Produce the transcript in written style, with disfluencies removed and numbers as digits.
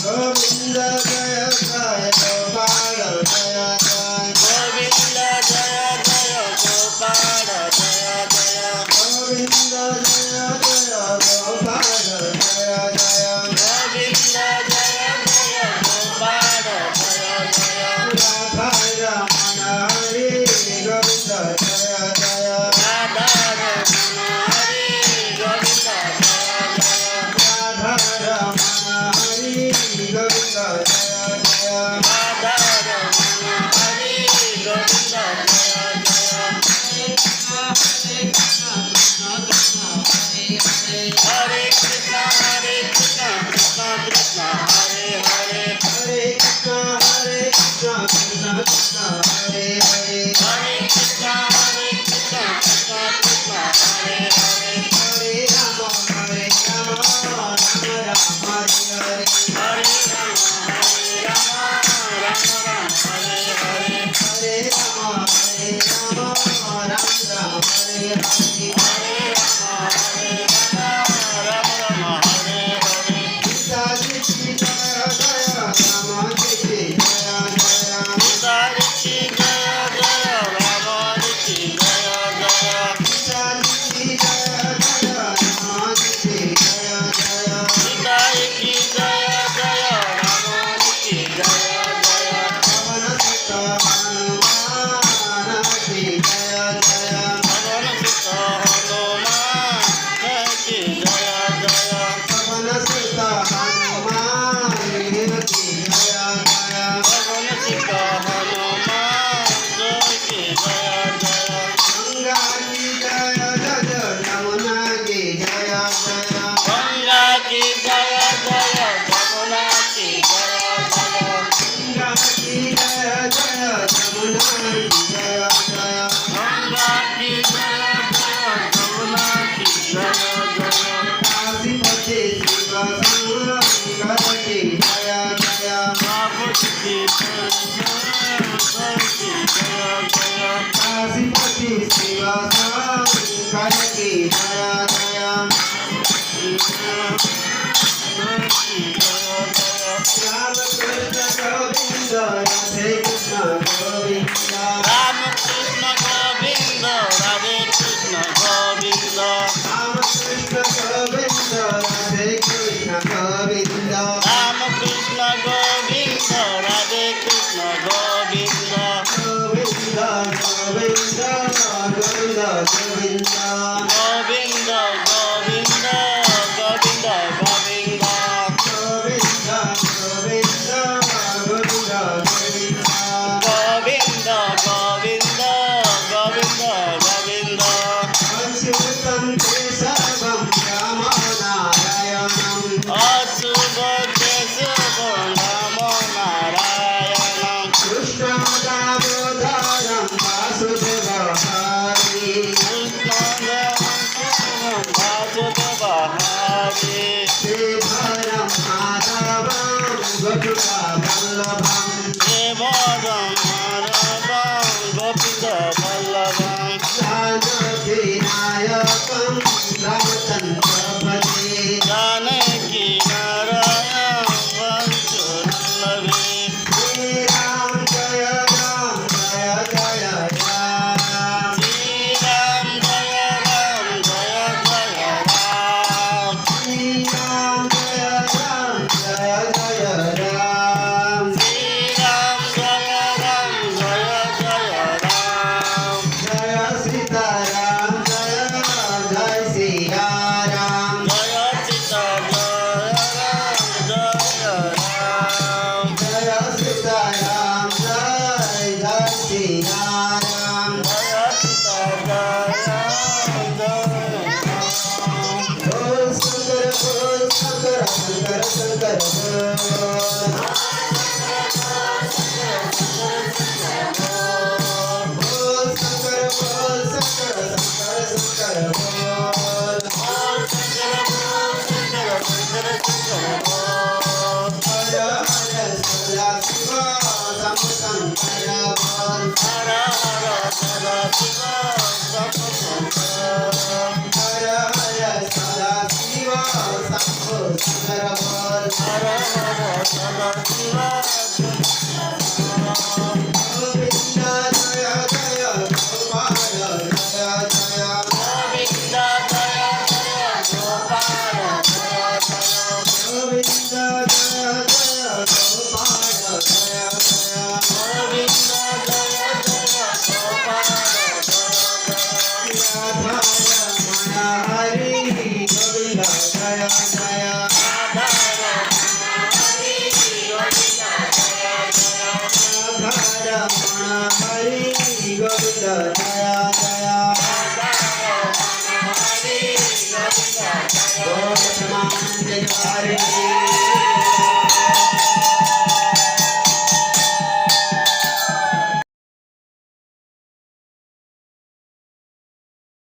Govinda Jaya Jaya Gopala Jaya Jaya Govinda Jaya Jaya Gopala Jaya Jaya Govinda Jaya Jaya Gopala Jaya Jaya Govinda Jaya Jaya Gopala Jaya Jaya Radha Ramana Hari Govinda Jaya Jaya Radha Ramana Hari Govinda Jaya Jaya Radha Ramana Hari Govinda Jaya Jaya Radha Ramana Hari Govinda Jaya Jaya Hare Krishna Krishna Krishna Hare Hare Hare Krishna Krishna Krishna Hare Hare Hare Krishna Krishna Krishna Hare Hare Hare Rama Rama Rama Hare Hare Hare Rama Rama Rama Hare Hare Hare Rama Rama Rama Hare Hare Hare Rama Rama Hare Hare Sita Jiti Jaya Jaya Rama Jiti Jaya Jaya Sita Jiti Jaya Jaya Rama Jiti Jaya Jaya Sita Jiti Jaya Jaya Rama Jiti Jaya Jaya Sita Jiti Jaya Jaya Rama Jiti Jaya Jaya Pavana Sutta Hanuman Jiti Jaya Jaya Bhavan Sutta Hanuman Jiti Jaya Jaya Pavana Sutta Hanuman Jiti Jaya Jaya Bhavan Sutta Hanuman Jiti Jaya Jaya Ganga Ki Jaya Jaya Yamuna Ki Jaya Jaya Ganga ki jaya jaya Jamuna ki jaya jaya Ganga Ki Jaya Jaya Yamuna Ki Jaya Jaya Ganga ki jaya jaya Jamuna ki jaya jaya Kasipati Shiva Shankar Ki Jaya Jaya Prabhuji ki jaya ki jaya jaya Kasipati Shiva Shankar Ki Jaya Jaya Ram Krishna Govinda Radhe Krishna Govinda Ram Krishna Govinda Radhe Krishna Govinda Ram Krishna Govinda Radhe Krishna Govinda Govinda Govinda Govinda Govinda Govinda Govinda Govinda Govinda Govinda Govinda Govinda Govinda Govinda Govinda Govinda Govinda Achyutam Keshavam Rama Narayanam Achyutam Keshavam Rama Narayanam Krishna Damodaram Vasudeva Hari वल्लभं Janaki नायकं रामचन्द्रपते Janaki Narayan वंशुवल्लभे Shri Ram जय राम जय जय राम श्रीराम जय राम जय जय राम श्री राम जय राम जय जय राम श्रीराम जय राम जय जय राम जय सीताराम जय जय सिया राम जय सीता जय राम जय राम जय सीताराम जय जय सिया राम जय सीता जय राम जय राम बोल शंकर शंकर शंकर बोल शंकर शंकर शंकर बोल हर हर सदा शिव शंभु शंकर बोल हर हर सदा शिव शंभु शंकर बोल गोविंद जय जय गोपाल जय जय गोविंद जय जय गोपाल जय जय राधा रमण हरि गोविंद जय जय राधा रमण हरि गोविंद जय जय बोल समान जय